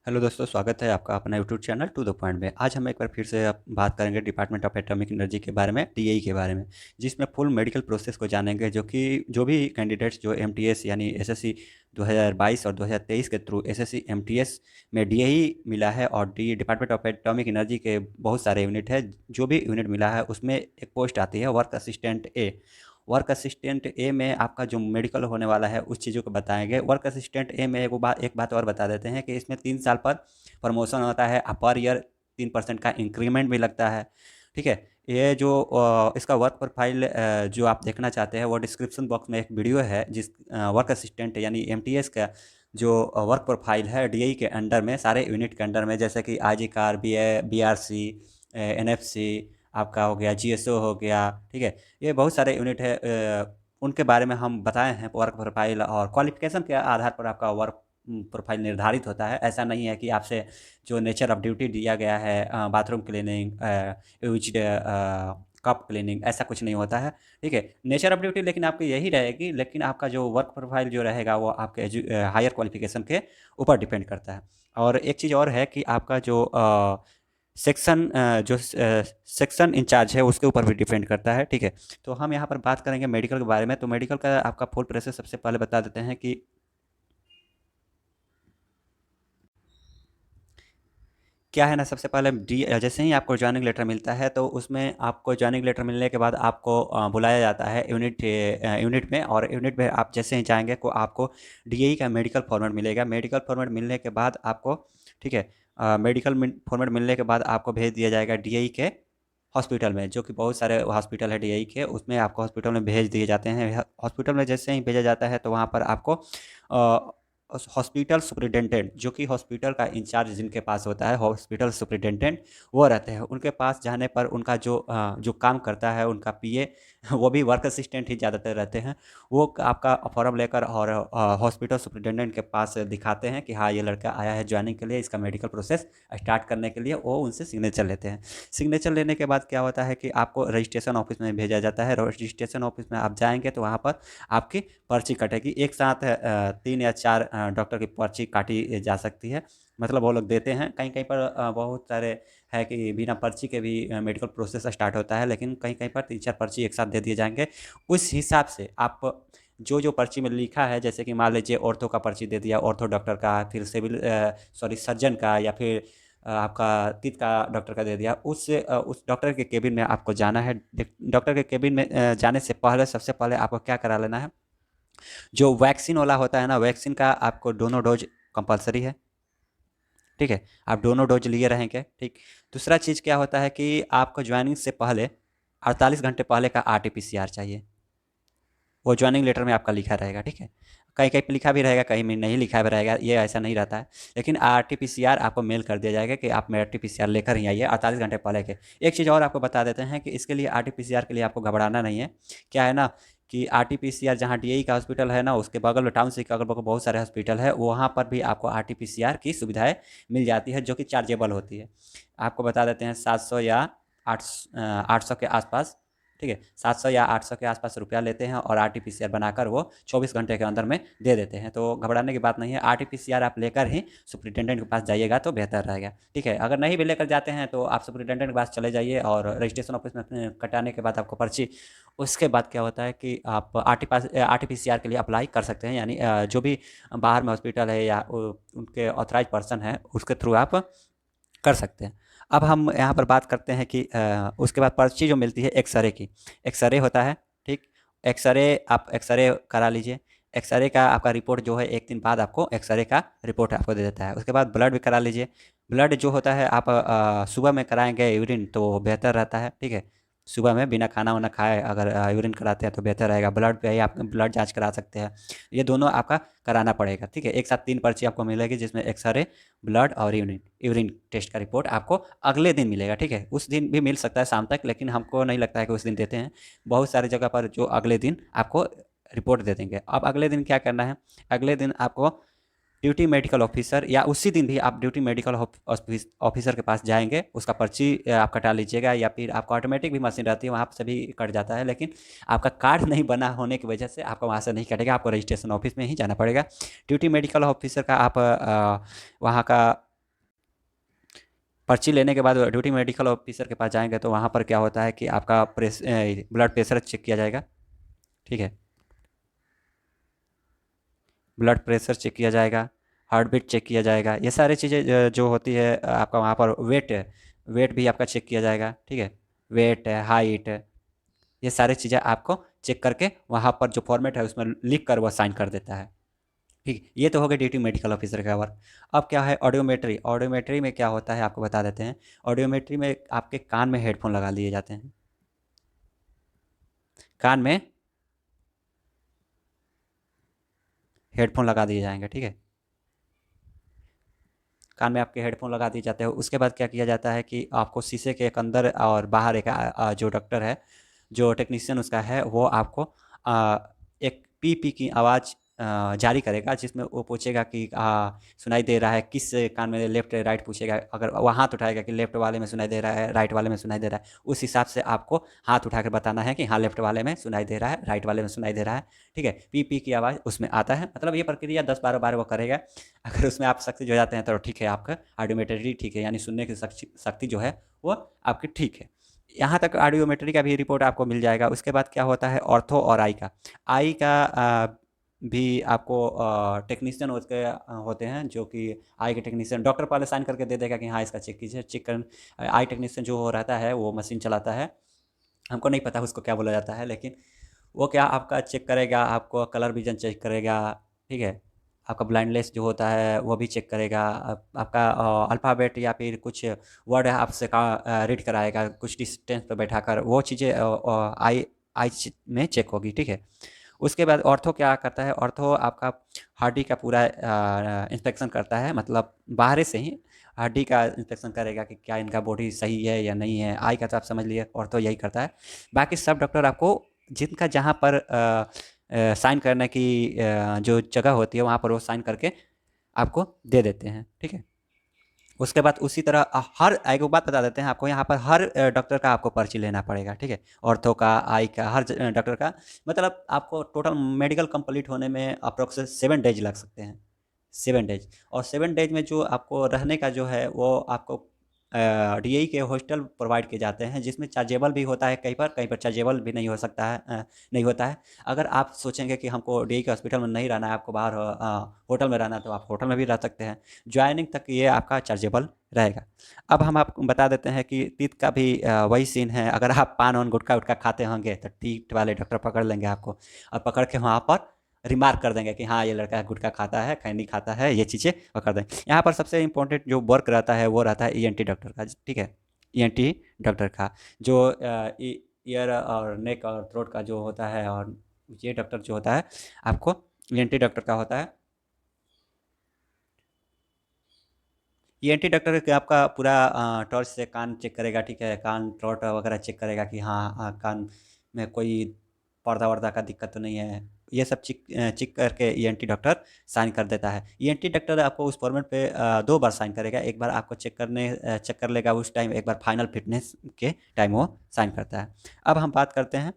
Hello दोस्तों, स्वागत है आपका अपना YouTube channel to the point में। आज हम एक बार फिर से बात करेंगे डिपार्टमेंट ऑफ एटॉमिक एनर्जी के बारे में, डीएई के बारे में, जिसमें फुल मेडिकल प्रोसेस को जानेंगे। जो भी कैंडिडेट्स जो एमटीएस यानी एसएससी 2022 और 2023 के थ्रू एसएससी एमटीएस में डीएई मिला है, और D department of atomic energy के बहुत सारे यूनिट है। जो भी यूनिट मिला है उसमें एक पोस्ट आती है वर्क असिस्टेंट ए। वर्क असिस्टेंट ए में आपका जो मेडिकल होने वाला है उस चीज़ों को बताएंगे। वर्क असिस्टेंट ए में एक बात और बता देते हैं कि इसमें 3 साल पर प्रमोशन होता है, पर ईयर 3% का इंक्रीमेंट भी लगता है। ठीक है। ये जो इसका वर्क प्रोफाइल जो आप देखना चाहते हैं वो डिस्क्रिप्शन बॉक्स में एक वीडियो है, जिस वर्क असिस्टेंट यानी एमटीएस का जो वर्क प्रोफाइल है डीआई के अंडर में, सारे यूनिट के अंडर में, जैसे कि आईजी कार, बीआरसी, एनएफसी आपका हो गया, जीएसओ हो गया। ठीक है। ये बहुत सारे यूनिट है, उनके बारे में हम बताए हैं। वर्क प्रोफाइल और क्वालिफिकेशन के आधार पर आपका वर्क प्रोफाइल निर्धारित होता है। ऐसा नहीं है कि आपसे जो नेचर ऑफ ड्यूटी दिया गया है, bathroom cleaning, use cup cleaning, ऐसा कुछ नहीं होता है। ठीक है। नेचर ऑफ ड्यूटी लेकिन आपकी यही रहेगी, लेकिन आपका जो वर्क प्रोफाइल जो रहेगा वो आपके हायर क्वालिफिकेशन के ऊपर डिपेंड करता है। और एक चीज़ और है कि आपका जो सेक्शन इंचार्ज है उसके ऊपर भी डिपेंड करता है। ठीक है। तो हम यहाँ पर बात करेंगे मेडिकल के बारे में। तो मेडिकल का आपका फुल प्रोसेस सबसे पहले बता देते हैं कि क्या है ना। सबसे पहले डी जैसे ही आपको ज्वाइनिंग लेटर मिलता है तो उसमें आपको ज्वाइनिंग लेटर मिलने के बाद आपको बुलाया जाता है यूनिट में। और यूनिट में आप जैसे ही जाएंगे को आपको डीएई का मेडिकल फॉर्मेट मिलेगा। मेडिकल फॉर्मेट मिलने के बाद आपको, ठीक है, मेडिकल फॉर्मेट मिलने के बाद आपको भेज दिया जाएगा डीएई के हॉस्पिटल में, जो कि बहुत सारे हॉस्पिटल है डीआई के, उसमें आपको हॉस्पिटल में भेज दिए जाते हैं। हॉस्पिटल में जैसे ही भेजा जाता है तो वहाँ पर आपको हॉस्पिटल सुपरिटेंडेंट, जो कि हॉस्पिटल का इंचार्ज जिनके पास होता है, हॉस्पिटल सुपरिटेंडेंट वो रहते हैं। उनके पास जाने पर उनका जो काम करता है उनका पीए, वो भी वर्क असिस्टेंट ही ज़्यादातर रहते हैं। वो आपका फॉर्म लेकर और हॉस्पिटल सुपरिटेंडेंट के पास दिखाते हैं कि हाँ ये लड़का आया है ज्वाइनिंग के लिए, इसका मेडिकल प्रोसेस स्टार्ट करने के लिए। वो उनसे सिग्नेचर लेते हैं। सिग्नेचर लेने के बाद क्या होता है कि आपको रजिस्ट्रेशन ऑफिस में भेजा जाता है। रजिस्ट्रेशन ऑफिस में आप जाएंगे तो वहाँ पर आपकी पर्ची कटेगी। एक साथ 3 या 4 डॉक्टर की पर्ची काटी जा सकती है। मतलब वो लोग देते हैं। कहीं कहीं पर बहुत सारे है कि बिना पर्ची के भी मेडिकल प्रोसेस स्टार्ट होता है, लेकिन कहीं कहीं पर 3-4 पर्ची एक साथ दे दिए जाएंगे। उस हिसाब से आप जो जो पर्ची में लिखा है, जैसे कि मान लीजिए ऑर्थो का पर्ची दे दिया, ऑर्थो डॉक्टर का, फिर सर्जन का, या फिर आपका तीत का डॉक्टर का दे दिया। उस डॉक्टर के केबिन में आपको जाना है। डॉक्टर के केबिन में जाने से पहले सबसे पहले आपको क्या करा लेना है, जो वैक्सीन वाला होता है ना, वैक्सीन का आपको दोनों डोज कंपलसरी है। ठीक है। आप दोनों डोज लिए रहेंगे। ठीक। दूसरा चीज़ क्या होता है कि आपको ज्वाइनिंग से पहले 48 घंटे पहले का आरटीपीसीआर चाहिए। वो ज्वाइनिंग लेटर में आपका लिखा रहेगा। ठीक है। कहीं कहीं पे लिखा भी रहेगा, कहीं में नहीं लिखा भी रहेगा, ये ऐसा नहीं रहता है। लेकिन आरटीपीसीआर आपको मेल कर दिया जाएगा कि आप मेरा आरटीपीसीआर लेकर ही आइए 48 घंटे पहले के। एक चीज़ और आपको बता देते हैं कि इसके लिए आरटीपीसीआर के लिए आपको घबराना नहीं है। क्या है ना कि आरटीपीसीआर जहाँ डीएई का हॉस्पिटल है ना, उसके बगल में टाउन के अगल बगल बहुत सारे हॉस्पिटल है, वहाँ पर भी आपको आरटीपीसीआर की सुविधाएं मिल जाती है, जो कि चार्जेबल होती है। आपको बता देते हैं 700 या 800 के आसपास। ठीक है। 700 या 800 के आसपास रुपया लेते हैं, और आरटीपीसीआर बनाकर वो 24 घंटे के अंदर में दे देते हैं। तो घबराने की बात नहीं है। आरटीपीसीआर आप लेकर ही सुपरिटेंडेंट के पास जाइएगा तो बेहतर रहेगा। ठीक है। अगर नहीं भी लेकर जाते हैं तो आप सुपरिटेंडेंट के पास चले जाइए, और रजिस्ट्रेशन ऑफिस में अपने कटाने के बाद आपको पर्ची, उसके बाद क्या होता है कि आप आरटीपीसीआर के लिए अप्लाई कर सकते हैं। यानी जो भी बाहर में हॉस्पिटल है या उनके ऑथराइज पर्सन है उसके थ्रू आप कर सकते हैं। अब हम यहाँ पर बात करते हैं कि उसके बाद पर्ची जो मिलती है एक्सरे की। एक्सरे होता है। ठीक। एक्सरे आप एक्सरे करा लीजिए। एक्सरे का आपका रिपोर्ट जो है 1 दिन बाद आपको एक्सरे का रिपोर्ट आपको दे देता है। उसके बाद ब्लड भी करा लीजिए। ब्लड जो होता है आप सुबह में कराएंगे यूरिन तो बेहतर रहता है। ठीक है। सुबह में बिना खाना वाना खाए अगर यूरिन कराते हैं तो बेहतर रहेगा। ब्लड पे ही आप ब्लड जांच करा सकते हैं। ये दोनों आपका कराना पड़ेगा। ठीक है। एक साथ 3 पर्ची आपको मिलेगी, जिसमें एक्सरे, ब्लड और यूरिन यूरिन टेस्ट का रिपोर्ट आपको अगले दिन मिलेगा। ठीक है। उस दिन भी मिल सकता है शाम तक, लेकिन हमको नहीं लगता है कि उस दिन देते हैं। बहुत सारी जगह पर जो अगले दिन आपको रिपोर्ट दे देंगे। अब अगले दिन क्या करना है, अगले दिन आपको ड्यूटी मेडिकल ऑफिसर, या उसी दिन भी आप ड्यूटी मेडिकल ऑफिसर के पास जाएंगे, उसका पर्ची आप कटा लीजिएगा, या फिर आपका ऑटोमेटिक भी मशीन रहती है वहाँ से भी कट जाता है। लेकिन आपका कार्ड नहीं बना होने की वजह से आपको वहाँ से नहीं कटेगा, आपको रजिस्ट्रेशन ऑफिस में ही जाना पड़ेगा। ड्यूटी मेडिकल ऑफिसर का आप वहाँ का पर्ची लेने के बाद ड्यूटी मेडिकल ऑफिसर के पास जाएंगे तो वहाँ पर क्या होता है कि आपका ब्लड प्रेशर चेक किया जाएगा, ठीक है। ब्लड प्रेशर चेक किया जाएगा, हार्ट बीट चेक किया जाएगा, ये सारी चीज़ें जो होती है आपका वहाँ पर वेट भी आपका चेक किया जाएगा, ठीक है। वेट है, हाइट है, ये सारी चीज़ें आपको चेक करके वहाँ पर जो फॉर्मेट है उसमें लिख कर वो साइन कर देता है, ठीक। ये तो हो गया ड्यूटी मेडिकल ऑफिसर का वर्क। अब क्या है ऑडियोमेट्री। ऑडियोमेट्री में क्या होता है आपको बता देते हैं। ऑडियोमेट्री में आपके कान में हेडफोन लगा लिए जाते हैं, कान में हेडफोन लगा दिए जाएंगे, ठीक है। कान में आपके हेडफोन लगा दिए जाते हैं। उसके बाद क्या किया जाता है कि आपको शीशे के एक अंदर और बाहर एक जो डॉक्टर है, जो टेक्नीशियन उसका है, वो आपको एक पी पी की आवाज़ जारी करेगा, जिसमें वो पूछेगा कि सुनाई दे रहा है किस कान में, लेफ्ट राइट पूछेगा। अगर वो हाथ उठाएगा कि लेफ्ट वाले में सुनाई दे रहा है, राइट वाले में सुनाई दे रहा है, उस हिसाब से आपको हाथ उठाकर बताना है कि हाँ लेफ्ट वाले में सुनाई दे रहा है, राइट वाले में सुनाई दे रहा है, ठीक है। पी पी की आवाज़ उसमें आता है। मतलब ये प्रक्रिया 10-12 बार वो करेगा। अगर उसमें आप सक्सेस हो जाते हैं तो ठीक है, आपका ऑडियोमेट्री ठीक है, यानी सुनने की शक्ति जो है वो आपकी ठीक है। यहाँ तक ऑडियोमेट्री का भी रिपोर्ट आपको मिल जाएगा। उसके बाद क्या होता है ऑर्थो और आई का। आई का भी आपको टेक्नीशियन उसके होते हैं, जो कि आई के टेक्नीशियन डॉक्टर पहले साइन करके दे देगा कि हाँ इसका चेक कीजिए। चेक कर आई टेक्नीशियन जो हो रहता है वो मशीन चलाता है, हमको नहीं पता उसको क्या बोला जाता है, लेकिन वो क्या आपका चेक करेगा, आपको कलर विजन चेक करेगा, ठीक है। आपका ब्लाइंडनेस जो होता है वो भी चेक करेगा। आपका अल्फ़ाबेट या फिर कुछ वर्ड है आपसे का रीड कराएगा कुछ डिस्टेंस पे बैठाकर, वो चीज़ें आई आई में चेक होगी, ठीक है। उसके बाद ऑर्थो क्या करता है, ऑर्थो आपका हड्डी का पूरा इंस्पेक्शन करता है, मतलब बाहर से ही हड्डी का इंस्पेक्शन करेगा कि क्या इनका बॉडी सही है या नहीं है। आई का तो आप समझ लिए ऑर्थो यही करता है। बाकी सब डॉक्टर आपको जिनका जहाँ पर साइन करने की जो जगह होती है वहाँ पर वो साइन करके आपको दे देते हैं, ठीक है। उसके बाद उसी तरह हर एक बात बता देते हैं आपको, यहाँ पर हर डॉक्टर का आपको पर्ची लेना पड़ेगा, ठीक है। ऑर्थो का, आई का, हर डॉक्टर का। मतलब आपको टोटल मेडिकल कंप्लीट होने में अप्रोक्स 7 डेज लग सकते हैं, 7 डेज। और 7 डेज में जो आपको रहने का जो है वो आपको डीएई के हॉस्टल प्रोवाइड किए जाते हैं, जिसमें चार्जेबल भी होता है, कहीं पर चार्जेबल भी नहीं हो सकता है, नहीं होता है। अगर आप सोचेंगे कि हमको डीएई के हॉस्पिटल में नहीं रहना है, आपको बाहर होटल में रहना है, तो आप होटल में भी रह सकते हैं। ज्वाइनिंग तक ये आपका चार्जेबल रहेगा। अब हम आपको बता देते हैं कि टीथ का भी वही सीन है। अगर आप पान वान गुटखा उटखा खाते होंगे तो टीथ वाले डॉक्टर पकड़ लेंगे आपको, और पकड़ के वहाँ पर रिमार्क कर देंगे कि हाँ ये लड़का गुटखा खाता है, खैनी खाता है, ये चीज़ें वो कर देंगे। यहाँ पर सबसे इंपॉर्टेंट जो वर्क रहता है वो रहता है ईएनटी डॉक्टर का, ठीक है। ईएनटी डॉक्टर का जो ईयर और नेक और थ्रोट का जो होता है, और ये डॉक्टर जो होता है आपको ईएनटी डॉक्टर का होता है। ईएनटी डॉक्टर के आपका पूरा टॉर्च से कान चेक करेगा, ठीक है। कान थ्रोट वगैरह चेक करेगा कि हाँ कान में कोई पर्दा वर्दा का दिक्कत तो नहीं है। ये सब चेक चेक करके ईएनटी डॉक्टर साइन कर देता है। ईएनटी डॉक्टर आपको उस फॉर्मेट पे 2 बार साइन करेगा। एक बार आपको चेक कर लेगा उस टाइम, एक बार फाइनल फिटनेस के टाइम वो साइन करता है। अब हम बात करते हैं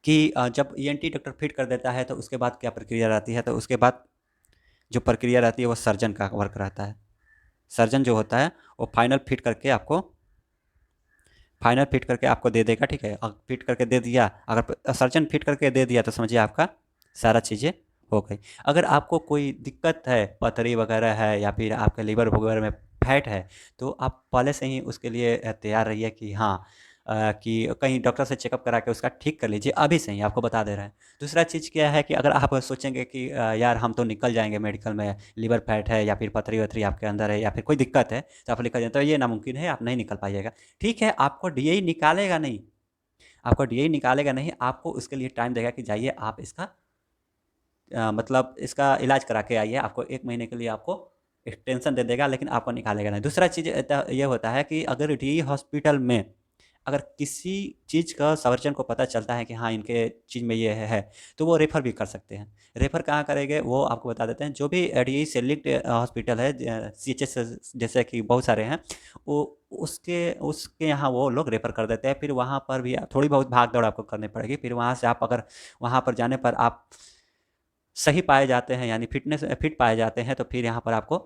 कि जब ईएनटी डॉक्टर फिट कर देता है तो उसके बाद क्या प्रक्रिया रहती है। तो उसके बाद जो प्रक्रिया रहती है वो सर्जन का वर्क रहता है। सर्जन जो होता है वो फाइनल फिट करके आपको दे देगा, ठीक है। फिट करके दे दिया, अगर सर्जन फिट करके दे दिया तो समझिए आपका सारा चीज़ें हो गई। अगर आपको कोई दिक्कत है, पथरी वगैरह है या फिर आपके लीवर वगैरह में फैट है, तो आप पहले से ही उसके लिए तैयार रहिए कि हाँ कि कहीं डॉक्टर से चेकअप करा के उसका ठीक कर लीजिए, अभी से ही आपको बता दे रहे हैं। दूसरा चीज़ क्या है कि अगर आप सोचेंगे कि यार हम तो निकल जाएंगे मेडिकल में, लीवर फैट है या फिर पथरी वथरी आपके अंदर है या फिर कोई दिक्कत है, तो आप निकल जाए, तो ये नामुमकिन है, आप नहीं निकल पाइएगा। ठीक है, आपको डीएई निकालेगा नहीं, आपको डीएई निकालेगा नहीं, आपको उसके लिए टाइम देगा कि जाइए आप इसका मतलब इसका इलाज करा के आइए। आपको 1 महीने के लिए आपको एक्सटेंशन दे देगा, लेकिन आपको निकालेगा नहीं। दूसरा चीज़ ये होता है कि अगर डीएई हॉस्पिटल में अगर किसी चीज़ का सर्जन को पता चलता है कि हाँ इनके चीज़ में ये है, तो वो रेफ़र भी कर सकते हैं। रेफ़र कहाँ करेंगे वो आपको बता देते हैं। जो भी डीएई सेलेक्ट हॉस्पिटल है, सीएचएस जैसे कि बहुत सारे हैं, वो उसके उसके यहाँ वो लोग रेफ़र कर देते हैं। फिर वहाँ पर भी थोड़ी बहुत भाग दौड़ आपको करनी पड़ेगी। फिर वहाँ से आप अगर वहाँ पर जाने पर आप सही पाए जाते हैं, यानी फिट पाए जाते हैं, तो फिर यहाँ पर आपको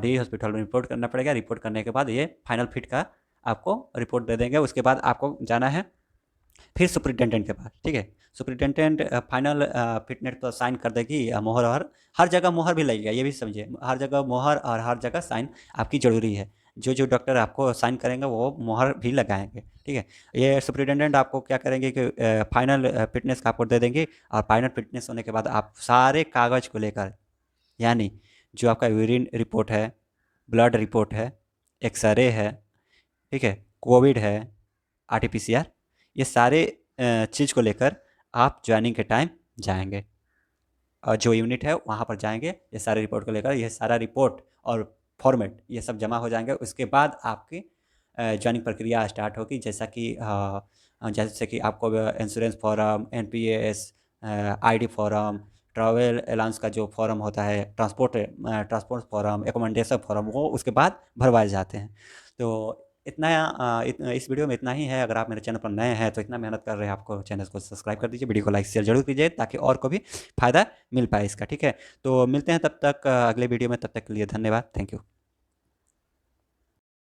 डी हॉस्पिटल में रिपोर्ट करना पड़ेगा। रिपोर्ट करने के बाद ये फाइनल फिट का आपको रिपोर्ट दे देंगे। उसके बाद आपको जाना है फिर सुपरिटेंडेंट के पास, ठीक है। सुपरिटेंडेंट फाइनल फिटनेस पर साइन कर देगी, मोहर, और हर जगह मोहर भी लगेगा, ये भी समझिए, हर जगह मोहर और हर जगह साइन आपकी ज़रूरी है। जो जो डॉक्टर आपको साइन करेंगे वो मोहर भी लगाएंगे, ठीक है। ये सुपरिटेंडेंट आपको क्या करेंगे कि फाइनल फिटनेस का आपको दे देंगे, और फाइनल फिटनेस होने के बाद आप सारे कागज़ को लेकर, यानी जो आपका यूरिन रिपोर्ट है, ब्लड रिपोर्ट है, एक्सरे है, ठीक है, कोविड है, आरटीपीसीआर, ये सारे चीज़ को लेकर आप ज्वाइनिंग के टाइम जाएंगे, और जो यूनिट है वहाँ पर जाएंगे, ये सारे रिपोर्ट को लेकर, ये सारा रिपोर्ट और फॉर्मेट ये सब जमा हो जाएंगे। उसके बाद आपकी ज्वाइनिंग प्रक्रिया स्टार्ट होगी, जैसे कि आपको insurance form, NPS, ID form, travel allowance का जो फॉर्म होता है, ट्रांसपोर्ट फॉर्म, एकोमोडेशन फॉर्म, वो उसके बाद भरवाए जाते हैं। तो इस वीडियो में इतना ही है। अगर आप मेरे चैनल पर नए हैं तो इतना मेहनत कर रहे हैं, आपको चैनल को सब्सक्राइब कर दीजिए, वीडियो को लाइक शेयर जरूर कीजिए, ताकि और को भी फ़ायदा मिल पाए इसका, ठीक है। तो मिलते हैं तब तक अगले वीडियो में, तब तक के लिए धन्यवाद, थैंक यू।